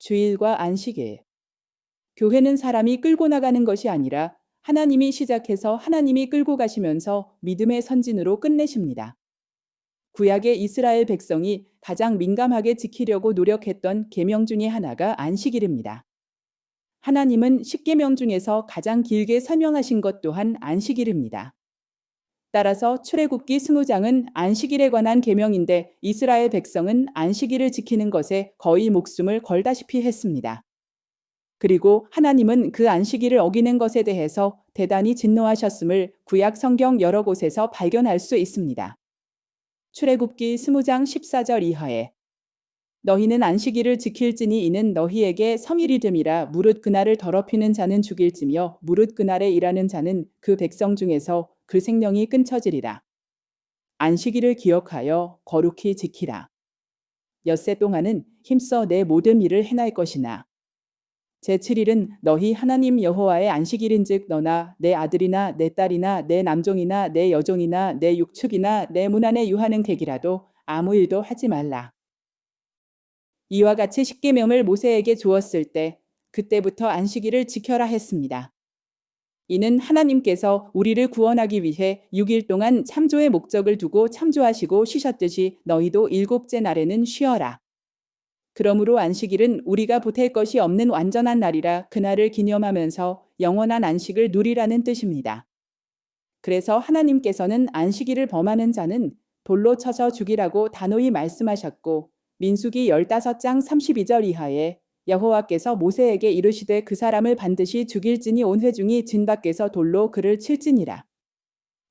주일과 안식일. 교회는 사람이 끌고 나가는 것이 아니라 하나님이 시작해서 하나님이 끌고 가시면서 믿음의 선진으로 끝내십니다. 구약의 이스라엘 백성이 가장 민감하게 지키려고 노력했던 계명 중에 하나가 안식일입니다. 하나님은 10계명 중에서 가장 길게 설명하신 것 또한 안식일입니다. 따라서 출애굽기 20장은 안식일에 관한 계명인데 이스라엘 백성은 안식일을 지키는 것에 거의 목숨을 걸다시피 했습니다. 그리고 하나님은 그 안식일을 어기는 것에 대해서 대단히 진노하셨음을 구약 성경 여러 곳에서 발견할 수 있습니다. 출애굽기 20장 14절 이하에 너희는 안식일을 지킬지니 이는 너희에게 성일이 됨이라 무릇 그날을 더럽히는 자는 죽일지며 무릇 그날에 일하는 자는 그 백성 중에서 그 생명이 끊쳐지리라. 안식일을 기억하여 거룩히 지키라. 엿새 동안은 힘써 내 모든 일을 행할 것이나 제7일은 너희 하나님 여호와의 안식일인즉 너나 내 아들이나 내 딸이나 내 남종이나 내 여종이나 내 육축이나 내 문 안에 유하는 객이라도 아무 일도 하지 말라. 이와 같이 십계명을 모세에게 주었을 때 그때부터 안식일을 지켜라 했습니다. 이는 하나님께서 우리를 구원하기 위해 6일 동안 참조의 목적을 두고 참조하시고 쉬셨듯이 너희도 7째 날에는 쉬어라. 그러므로 안식일은 우리가 보탤 것이 없는 완전한 날이라 그날을 기념하면서 영원한 안식을 누리라는 뜻입니다. 그래서 하나님께서는 안식일을 범하는 자는 돌로 쳐서 죽이라고 단호히 말씀하셨고 민수기 15장 32절 이하에 여호와께서 모세에게 이르시되 그 사람을 반드시 죽일지니 온 회중이 진 밖에서 돌로 그를 칠지니라.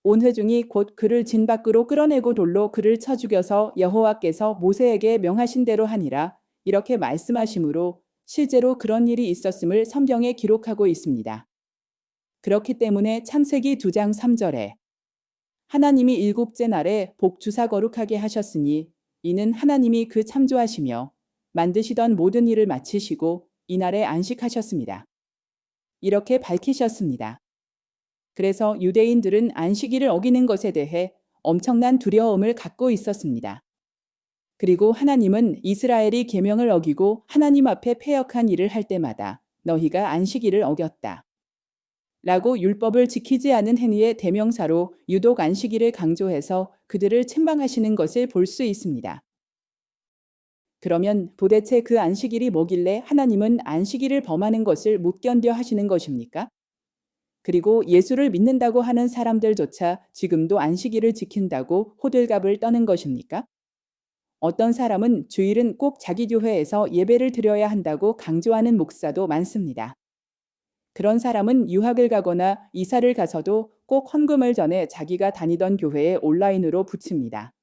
온 회중이 곧 그를 진 밖으로 끌어내고 돌로 그를 쳐 죽여서 여호와께서 모세에게 명하신 대로 하니라. 이렇게 말씀하시므로 실제로 그런 일이 있었음을 성경에 기록하고 있습니다. 그렇기 때문에 창세기 2장 3절에 하나님이 7째 날에 복 주사 거룩하게 하셨으니 이는 하나님이 그 창조하시며 만드시던 모든 일을 마치시고 이날에 안식하셨습니다. 이렇게 밝히셨습니다. 그래서 유대인들은 안식일을 어기는 것에 대해 엄청난 두려움을 갖고 있었습니다. 그리고 하나님은 이스라엘이 계명을 어기고 하나님 앞에 패역한 일을 할 때마다 너희가 안식일을 어겼다. 라고 율법을 지키지 않은 행위의 대명사로 유독 안식일을 강조해서 그들을 책망하시는 것을 볼 수 있습니다. 그러면 도대체 그 안식일이 뭐길래 하나님은 안식일을 범하는 것을 못 견뎌 하시는 것입니까? 그리고 예수를 믿는다고 하는 사람들조차 지금도 안식일을 지킨다고 호들갑을 떠는 것입니까? 어떤 사람은 주일은 꼭 자기 교회에서 예배를 드려야 한다고 강조하는 목사도 많습니다. 그런 사람은 유학을 가거나 이사를 가서도 꼭 헌금을 전해 자기가 다니던 교회에 온라인으로 붙입니다.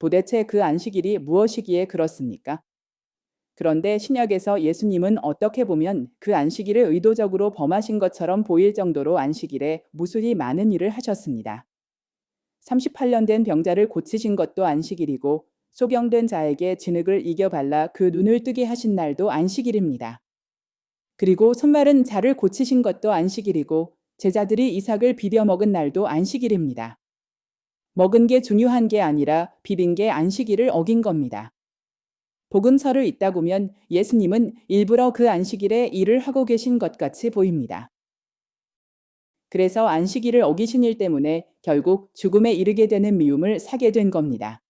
도대체 그 안식일이 무엇이기에 그렇습니까? 그런데 신약에서 예수님은 어떻게 보면 그 안식일을 의도적으로 범하신 것처럼 보일 정도로 안식일에 무수히 많은 일을 하셨습니다. 38년 된 병자를 고치신 것도 안식일이고 소경된 자에게 진흙을 이겨 발라 그 눈을 뜨게 하신 날도 안식일입니다. 그리고 손마른 자를 고치신 것도 안식일이고 제자들이 이삭을 비벼 먹은 날도 안식일입니다. 먹은 게 중요한 게 아니라 비빈 게 안식일을 어긴 겁니다. 복음서를 읽다 보면 예수님은 일부러 그 안식일에 일을 하고 계신 것 같이 보입니다. 그래서 안식일을 어기신 일 때문에 결국 죽음에 이르게 되는 미움을 사게 된 겁니다.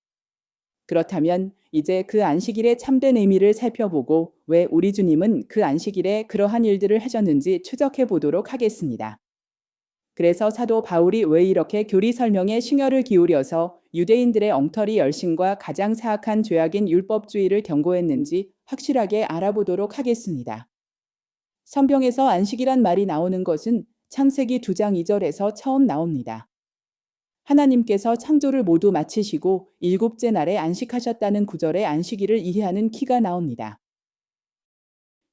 그렇다면 이제 그 안식일의 참된 의미를 살펴보고 왜 우리 주님은 그 안식일에 그러한 일들을 하셨는지 추적해 보도록 하겠습니다. 그래서 사도 바울이 왜 이렇게 교리 설명에 심혈을 기울여서 유대인들의 엉터리 열심과 가장 사악한 죄악인 율법주의를 경고했는지 확실하게 알아보도록 하겠습니다. 성경에서 안식이란 말이 나오는 것은 창세기 2장 2절에서 처음 나옵니다. 하나님께서 창조를 모두 마치시고 7째 날에 안식하셨다는 구절의 안식일을 이해하는 키가 나옵니다.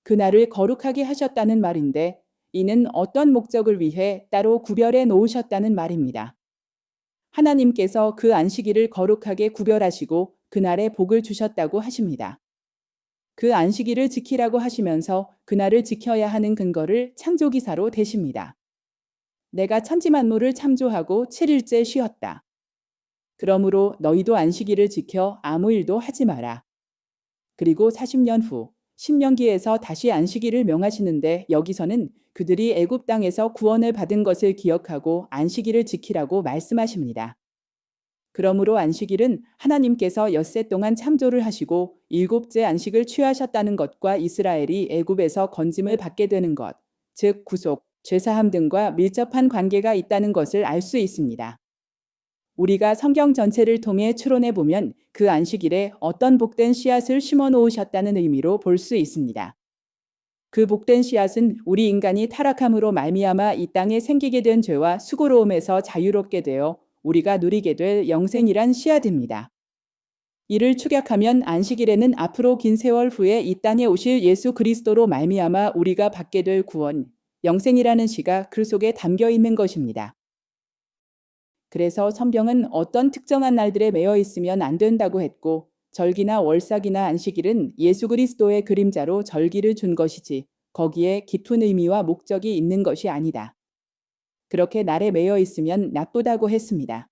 그날을 거룩하게 하셨다는 말인데 이는 어떤 목적을 위해 따로 구별해 놓으셨다는 말입니다. 하나님께서 그 안식일을 거룩하게 구별하시고 그날에 복을 주셨다고 하십니다. 그 안식일을 지키라고 하시면서 그날을 지켜야 하는 근거를 창조기사로 대십니다. 내가 천지만물을 창조하고 7일째 쉬었다. 그러므로 너희도 안식일을 지켜 아무 일도 하지 마라. 그리고 40년 후 신명기에서 다시 안식일을 명하시는데 여기서는 그들이 애굽 땅에서 구원을 받은 것을 기억하고 안식일을 지키라고 말씀하십니다. 그러므로 안식일은 하나님께서 엿새 동안 창조를 하시고 일곱째 안식을 취하셨다는 것과 이스라엘이 애굽에서 건짐을 받게 되는 것, 즉 구속, 죄사함 등과 밀접한 관계가 있다는 것을 알 수 있습니다. 우리가 성경 전체를 통해 추론해 보면 그 안식일에 어떤 복된 씨앗을 심어 놓으셨다는 의미로 볼 수 있습니다. 그 복된 씨앗은 우리 인간이 타락함으로 말미암아 이 땅에 생기게 된 죄와 수고로움에서 자유롭게 되어 우리가 누리게 될 영생이란 씨앗입니다. 이를 축약하면 안식일에는 앞으로 긴 세월 후에 이 땅에 오실 예수 그리스도로 말미암아 우리가 받게 될 구원, 영생이라는 시가 그 속에 담겨 있는 것입니다. 그래서 성경은 어떤 특정한 날들에 매여 있으면 안 된다고 했고 절기나 월삭이나 안식일은 예수 그리스도의 그림자로 절기를 준 것이지 거기에 깊은 의미와 목적이 있는 것이 아니다. 그렇게 날에 매여 있으면 나쁘다고 했습니다.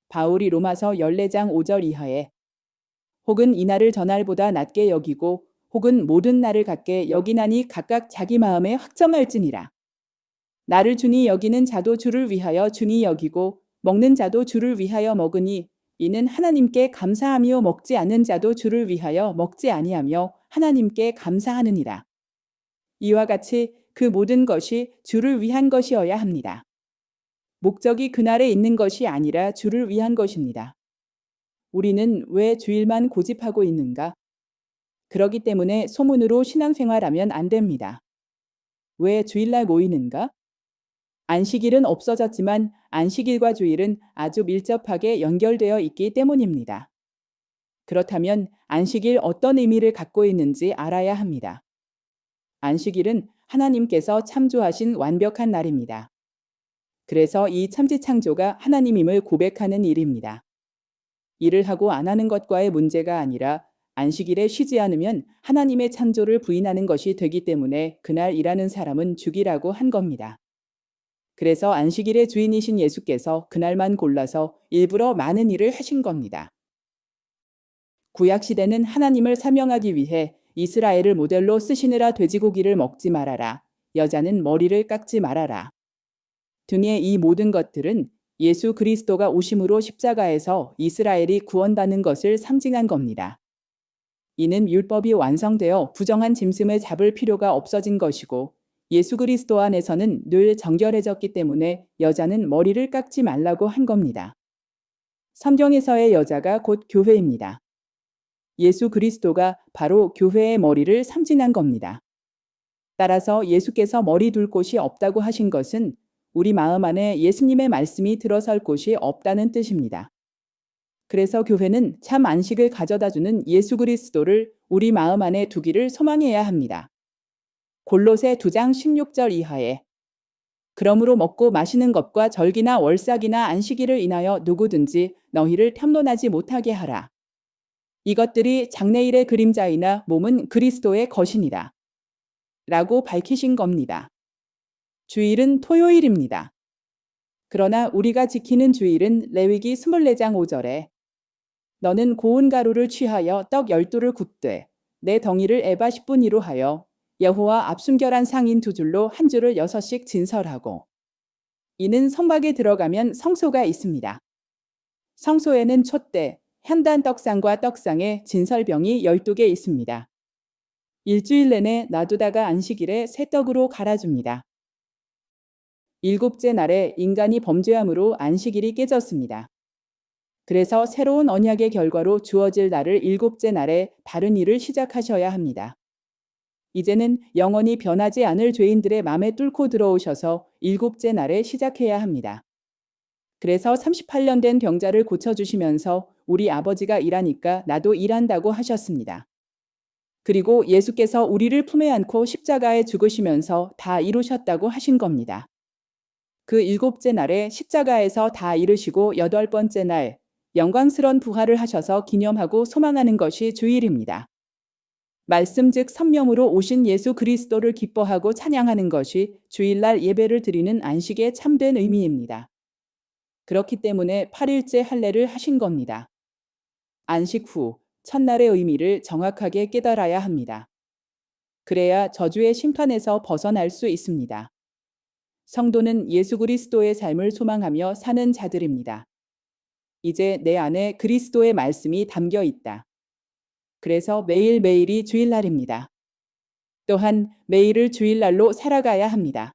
바울이 로마서 14장 5절 이하에 혹은 이날을 전날보다 낮게 여기고 혹은 모든 날을 같게 여기나니 각각 자기 마음에 확정할지니라. 나를 주니 여기는 자도 주를 위하여 주니 여기고 먹는 자도 주를 위하여 먹으니 이는 하나님께 감사하며 먹지 않는 자도 주를 위하여 먹지 아니하며 하나님께 감사하느니라. 이와 같이 그 모든 것이 주를 위한 것이어야 합니다. 목적이 그날에 있는 것이 아니라 주를 위한 것입니다. 우리는 왜 주일만 고집하고 있는가? 그러기 때문에 소문으로 신앙생활하면 안 됩니다. 왜 주일날 모이는가? 안식일은 없어졌지만 안식일과 주일은 아주 밀접하게 연결되어 있기 때문입니다. 그렇다면 안식일 어떤 의미를 갖고 있는지 알아야 합니다. 안식일은 하나님께서 창조하신 완벽한 날입니다. 그래서 이 참지창조가 하나님임을 고백하는 일입니다. 일을 하고 안 하는 것과의 문제가 아니라 안식일에 쉬지 않으면 하나님의 창조를 부인하는 것이 되기 때문에 그날 일하는 사람은 죽이라고 한 겁니다. 그래서 안식일의 주인이신 예수께서 그날만 골라서 일부러 많은 일을 하신 겁니다. 구약시대는 하나님을 사명하기 위해 이스라엘을 모델로 쓰시느라 돼지고기를 먹지 말아라. 여자는 머리를 깎지 말아라. 등의 이 모든 것들은 예수 그리스도가 오심으로 십자가에서 이스라엘이 구원받는 것을 상징한 겁니다. 이는 율법이 완성되어 부정한 짐승을 잡을 필요가 없어진 것이고 예수 그리스도 안에서는 늘 정결해졌기 때문에 여자는 머리를 깎지 말라고 한 겁니다. 성경에서의 여자가 곧 교회입니다. 예수 그리스도가 바로 교회의 머리를 상징한 겁니다. 따라서 예수께서 머리 둘 곳이 없다고 하신 것은 우리 마음 안에 예수님의 말씀이 들어설 곳이 없다는 뜻입니다. 그래서 교회는 참 안식을 가져다주는 예수 그리스도를 우리 마음 안에 두기를 소망해야 합니다. 골로새 2장 16절 이하에 그러므로 먹고 마시는 것과 절기나 월삭이나 안식일을 인하여 누구든지 너희를 탐론하지 못하게 하라. 이것들이 장래일의 그림자이나 몸은 그리스도의 것이니라. 라고 밝히신 겁니다. 주일은 토요일입니다. 그러나 우리가 지키는 주일은 레위기 24장 5절에 너는 고운 가루를 취하여 떡 12를 굽되 내 덩이를 에바 10분위로 하여 여호와 앞순결한 상인 2줄로 한 줄을 6씩 진설하고 이는 성막에 들어가면 성소가 있습니다. 성소에는 촛대, 향단 떡상과 떡상에 진설병이 12개 있습니다. 일주일 내내 놔두다가 안식일에 새 떡으로 갈아줍니다. 일곱째 날에 인간이 범죄함으로 안식일이 깨졌습니다. 그래서 새로운 언약의 결과로 주어질 날을 일곱째 날에 다른 일을 시작하셔야 합니다. 이제는 영원히 변하지 않을 죄인들의 마음에 뚫고 들어오셔서 일곱째 날에 시작해야 합니다. 그래서 38년 된 병자를 고쳐주시면서 우리 아버지가 일하니까 나도 일한다고 하셨습니다. 그리고 예수께서 우리를 품에 안고 십자가에 죽으시면서 다 이루셨다고 하신 겁니다. 그 일곱째 날에 십자가에서 다 이루시고 8번째 날 영광스러운 부활을 하셔서 기념하고 소망하는 것이 주일입니다. 말씀 즉 성령으로 오신 예수 그리스도를 기뻐하고 찬양하는 것이 주일날 예배를 드리는 안식의 참된 의미입니다. 그렇기 때문에 8일째 할례를 하신 겁니다. 안식 후 첫날의 의미를 정확하게 깨달아야 합니다. 그래야 저주의 심판에서 벗어날 수 있습니다. 성도는 예수 그리스도의 삶을 소망하며 사는 자들입니다. 이제 내 안에 그리스도의 말씀이 담겨 있다. 그래서 매일매일이 주일날입니다. 또한 매일을 주일날로 살아가야 합니다.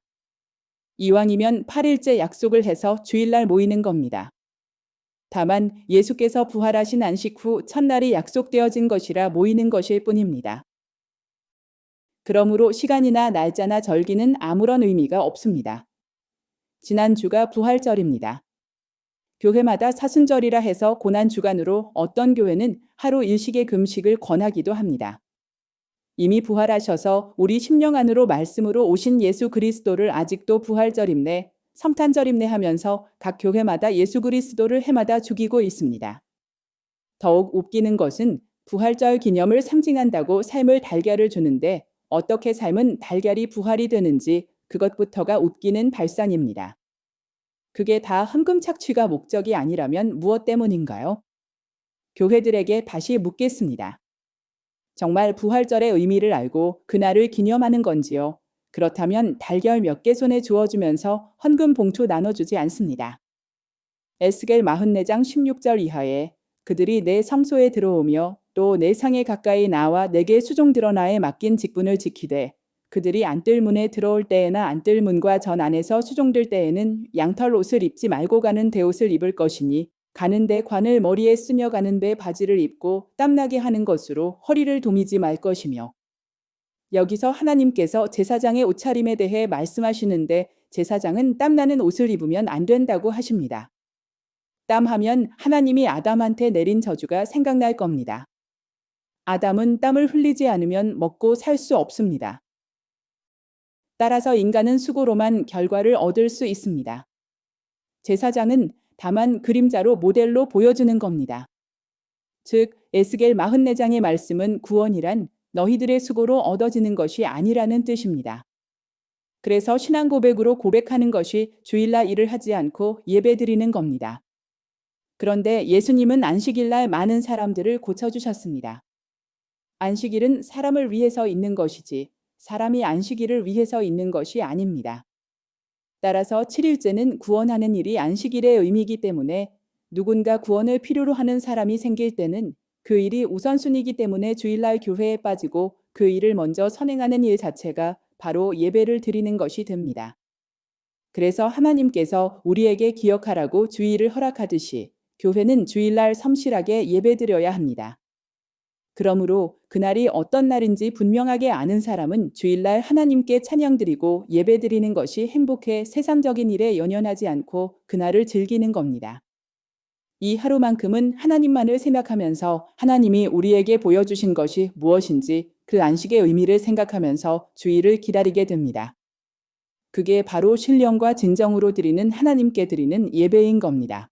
이왕이면 8일째 약속을 해서 주일날 모이는 겁니다. 다만 예수께서 부활하신 안식 후 첫날이 약속되어진 것이라 모이는 것일 뿐입니다. 그러므로 시간이나 날짜나 절기는 아무런 의미가 없습니다. 지난주가 부활절입니다. 교회마다 사순절이라 해서 고난주간으로 어떤 교회는 하루 일식의 금식을 권하기도 합니다. 이미 부활하셔서 우리 심령 안으로 말씀으로 오신 예수 그리스도를 아직도 부활절임내, 성탄절임내 하면서 각 교회마다 예수 그리스도를 해마다 죽이고 있습니다. 더욱 웃기는 것은 부활절 기념을 상징한다고 삶을 달걀을 주는데 어떻게 삶은 달걀이 부활이 되는지 그것부터가 웃기는 발상입니다. 그게 다 헌금 착취가 목적이 아니라면 무엇 때문인가요? 교회들에게 다시 묻겠습니다. 정말 부활절의 의미를 알고 그날을 기념하는 건지요? 그렇다면 달걀 몇 개 손에 주어주면서 헌금 봉투 나눠주지 않습니다. 에스겔 44장 16절 이하에 그들이 내 성소에 들어오며 또 내 상에 가까이 나와 내게 수종 드러나에 맡긴 직분을 지키되 그들이 안뜰문에 들어올 때에나 안뜰문과 전 안에서 수종들 때에는 양털 옷을 입지 말고 가는 대옷을 입을 것이니 가는데 관을 머리에 쓰며 가는데 바지를 입고 땀나게 하는 것으로 허리를 동이지 말 것이며. 여기서 하나님께서 제사장의 옷차림에 대해 말씀하시는데 제사장은 땀나는 옷을 입으면 안 된다고 하십니다. 땀하면 하나님이 아담한테 내린 저주가 생각날 겁니다. 아담은 땀을 흘리지 않으면 먹고 살 수 없습니다. 따라서 인간은 수고로만 결과를 얻을 수 있습니다. 제사장은 다만 그림자로 모델로 보여주는 겁니다. 즉 에스겔 44장의 말씀은 구원이란 너희들의 수고로 얻어지는 것이 아니라는 뜻입니다. 그래서 신앙 고백으로 고백하는 것이 주일날 일을 하지 않고 예배드리는 겁니다. 그런데 예수님은 안식일날 많은 사람들을 고쳐주셨습니다. 안식일은 사람을 위해서 있는 것이지 사람이 안식일을 위해서 있는 것이 아닙니다. 따라서 7일째는 구원하는 일이 안식일의 의미이기 때문에 누군가 구원을 필요로 하는 사람이 생길 때는 그 일이 우선순위이기 때문에 주일날 교회에 빠지고 그 일을 먼저 선행하는 일 자체가 바로 예배를 드리는 것이 됩니다. 그래서 하나님께서 우리에게 기억하라고 주일을 허락하듯이 교회는 주일날 성실하게 예배드려야 합니다. 그러므로 그날이 어떤 날인지 분명하게 아는 사람은 주일날 하나님께 찬양드리고 예배드리는 것이 행복해 세상적인 일에 연연하지 않고 그날을 즐기는 겁니다. 이 하루만큼은 하나님만을 생각하면서 하나님이 우리에게 보여주신 것이 무엇인지 그 안식의 의미를 생각하면서 주일을 기다리게 됩니다. 그게 바로 신령과 진정으로 드리는 하나님께 드리는 예배인 겁니다.